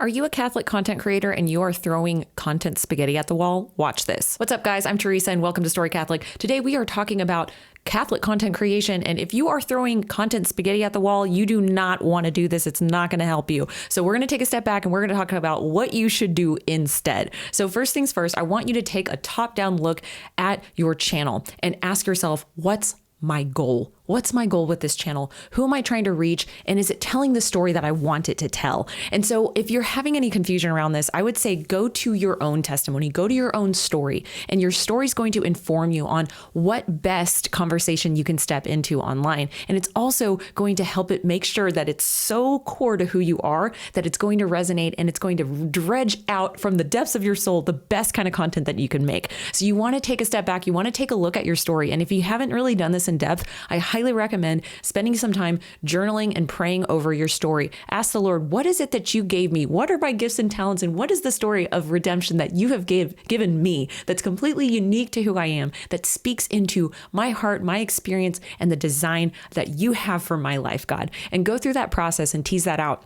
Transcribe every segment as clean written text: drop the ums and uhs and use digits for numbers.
Are you a Catholic content creator and you are throwing content spaghetti at the wall? Watch this. What's up, guys? I'm Teresa and welcome to Story Catholic. Today we are talking about Catholic content creation. And if you are throwing content spaghetti at the wall, you do not want to do this. It's not going to help you. So we're going to take a step back and we're going to talk about what you should do instead. So first things first, I want you to take a top-down look at your channel and ask yourself, what's my goal? What's my goal with this channel? Who am I trying to reach? And is it telling the story that I want it to tell? And so if you're having any confusion around this, I would say go to your own testimony, go to your own story, and your story is going to inform you on what best conversation you can step into online. And it's also going to help it make sure that it's so core to who you are that it's going to resonate and it's going to dredge out from the depths of your soul the best kind of content that you can make. So you want to take a step back. You want to take a look at your story. And if you haven't really done this in depth, I highly recommend spending some time journaling and praying over your story. Ask the Lord, what is it that you gave me? What are my gifts and talents? And what is the story of redemption that you have given me that's completely unique to who I am, that speaks into my heart, my experience, and the design that you have for my life, God? And go through that process and tease that out.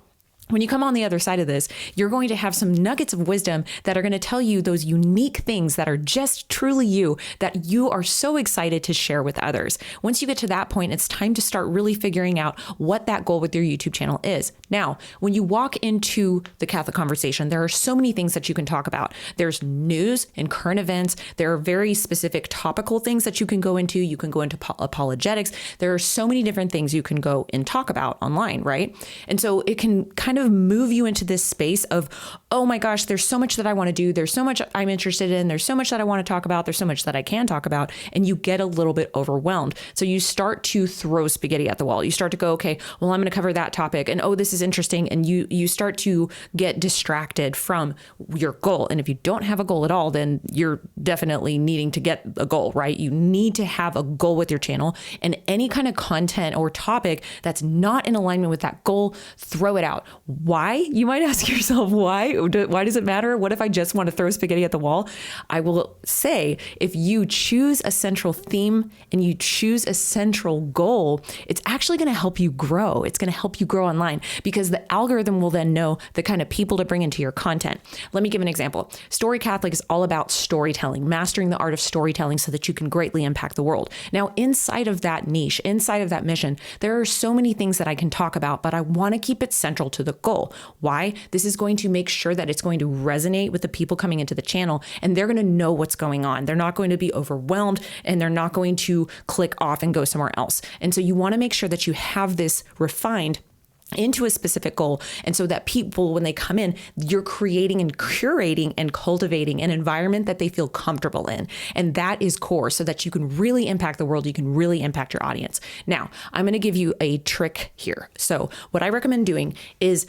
When you come on the other side of this, you're going to have some nuggets of wisdom that are going to tell you those unique things that are just truly you, that you are so excited to share with others. Once you get to that point, it's time to start really figuring out what that goal with your YouTube channel is. Now, when you walk into the Catholic conversation, there are so many things that you can talk about. There's news and current events. There are very specific topical things that you can go into. You can go into apologetics. There are so many different things you can go and talk about online, right? And so it can kind of move you into this space of, oh my gosh, there's so much that I want to do. There's so much I'm interested in. There's so much that I want to talk about. There's so much that I can talk about. And you get a little bit overwhelmed. So you start to throw spaghetti at the wall. You start to go, okay, well, I'm going to cover that topic. And oh, this is interesting. And you start to get distracted from your goal. And if you don't have a goal at all, then you're definitely needing to get a goal, right? You need to have a goal with your channel, and any kind of content or topic that's not in alignment with that goal, throw it out. Why? You might ask yourself, why? Why does it matter? What if I just want to throw spaghetti at the wall? I will say, if you choose a central theme and you choose a central goal, it's actually going to help you grow. It's going to help you grow online because the algorithm will then know the kind of people to bring into your content. Let me give an example. Story Catholic is all about storytelling, mastering the art of storytelling so that you can greatly impact the world. Now, inside of that niche, inside of that mission, there are so many things that I can talk about, but I want to keep it central to the goal. Why? This is going to make sure that it's going to resonate with the people coming into the channel, and they're going to know what's going on. They're not going to be overwhelmed, and they're not going to click off and go somewhere else. And so you want to make sure that you have this refined into a specific goal. And so that people, when they come in, you're creating and curating and cultivating an environment that they feel comfortable in. And that is core so that you can really impact the world. You can really impact your audience. Now, I'm going to give you a trick here. So what I recommend doing is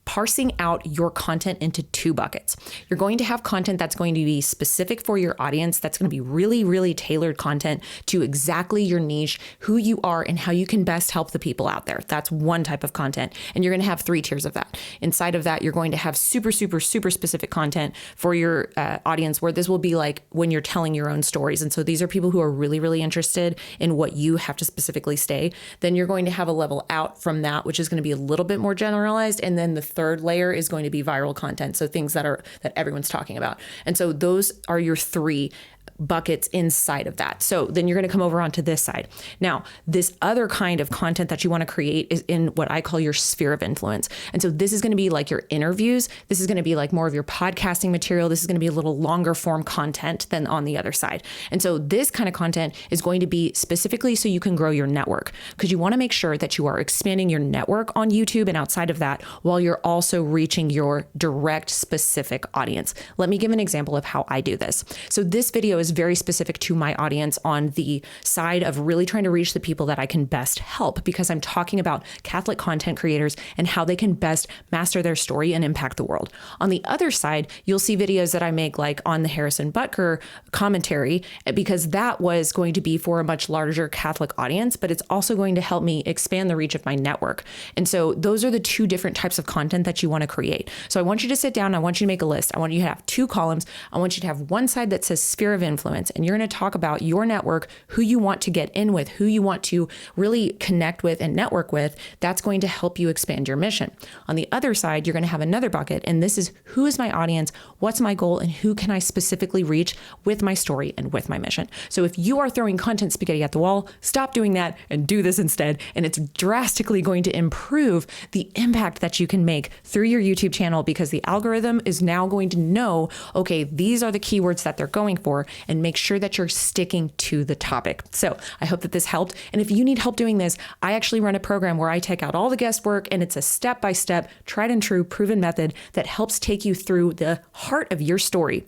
parsing out your content into two buckets. You're going to have content that's going to be specific for your audience. That's going to be really, really tailored content to exactly your niche, who you are, and how you can best help the people out there. That's one type of content. And you're going to have three tiers of that. Inside of that, you're going to have super, super, super specific content for your audience, where this will be like when you're telling your own stories. And so these are people who are really, really interested in what you have to specifically say. Then you're going to have a level out from that, which is going to be a little bit more generalized. And then the third layer is going to be viral content. So things that everyone's talking about. And so those are your three buckets inside of that. So then you're going to come over onto this side. Now, this other kind of content that you want to create is in what I call your sphere of influence. And so this is going to be like your interviews. This is going to be like more of your podcasting material. This is going to be a little longer form content than on the other side. And so this kind of content is going to be specifically so you can grow your network, because you want to make sure that you are expanding your network on YouTube and outside of that while you're also reaching your direct specific audience. Let me give an example of how I do this. So this video is very specific to my audience on the side of really trying to reach the people that I can best help, because I'm talking about Catholic content creators and how they can best master their story and impact the world. On the other side, you'll see videos that I make like on the Harrison Butker commentary, because that was going to be for a much larger Catholic audience, but it's also going to help me expand the reach of my network. And so those are the two different types of content that you want to create. So I want you to sit down. I want you to make a list. I want you to have two columns. I want you to have one side that says sphere of of influence, and you're going to talk about your network, who you want to get in with, who you want to really connect with and network with, that's going to help you expand your mission. On the other side, you're going to have another bucket, and this is who is my audience, what's my goal, and who can I specifically reach with my story and with my mission. So if you are throwing content spaghetti at the wall, stop doing that and do this instead. And it's drastically going to improve the impact that you can make through your YouTube channel, because the algorithm is now going to know, okay, these are the keywords that they're going for, and make sure that you're sticking to the topic. So I hope that this helped. And if you need help doing this, I actually run a program where I take out all the guesswork, and it's a step-by-step, tried and true, proven method that helps take you through the heart of your story,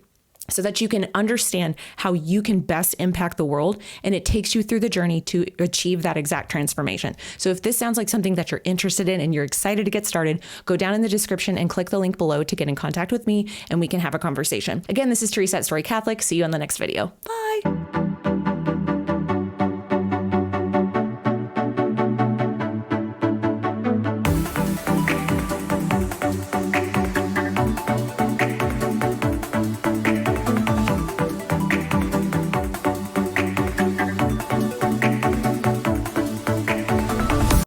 so that you can understand how you can best impact the world. And it takes you through the journey to achieve that exact transformation. So if this sounds like something that you're interested in and you're excited to get started, go down in the description and click the link below to get in contact with me, and we can have a conversation. Again, this is Teresa at Story Catholic. See you on the next video. Bye.